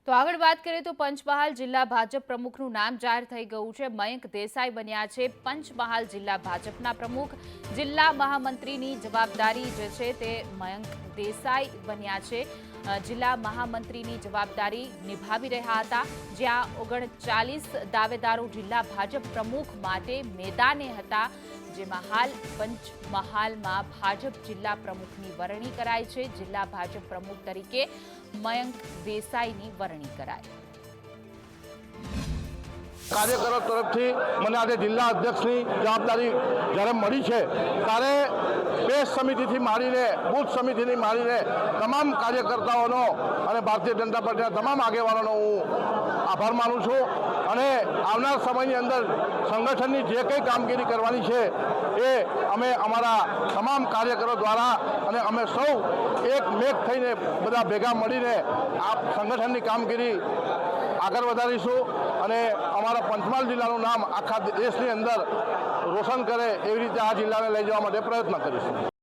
તો આગળ વાત કરીએ તો પંચમહાલ જિલ્લા ભાજપ પ્રમુખનું નામ જાહેર થઈ ગયું છે। મયંક દેસાઈ બન્યા છે પંચમહાલ જિલ્લા ભાજપના પ્રમુખ। જિલ્લા મહામંત્રીની જવાબદારી જે છે તે મયંક દેસાઈ બન્યા છે। જિલ્લા મહામંત્રીની જવાબદારી નિભાવી રહ્યા હતા, જ્યાં 39 દાવેદારો જિલ્લા ભાજપ પ્રમુખ માટે મેદાને હતા, જેમાં હાલ પંચમહાલમાં ભાજપ જિલ્લા પ્રમુખની વરણી કરાઈ છે। જિલ્લા ભાજપ પ્રમુખ તરીકે મયંક દેસાઈની વરણી કરાઈ। કાર્યકરો તરફથી મને આજે જિલ્લા અધ્યક્ષની જવાબદારી જ્યારે મળી છે ત્યારે પેશ સમિતિથી માંડીને બૂથ સમિતિથી માંડીને તમામ કાર્યકર્તાઓનો અને ભારતીય જનતા પાર્ટીના તમામ આગેવાનોનો હું આભાર માનું છું અને આવનાર સમયની અંદર સંગઠનની જે કંઈ કામગીરી કરવાની છે એ અમે અમારા તમામ કાર્યકરો દ્વારા અને અમે સૌ એક મેક થઈને બધા ભેગા મળીને આ સંગઠનની કામગીરી આગળ વધારીશું અને અમારા પંચમહાલ જિલ્લાનું નામ આખા દેશની અંદર રોશન કરે એવી રીતે આ જિલ્લાને લઈ જવા માટે પ્રયત્ન કરીશું।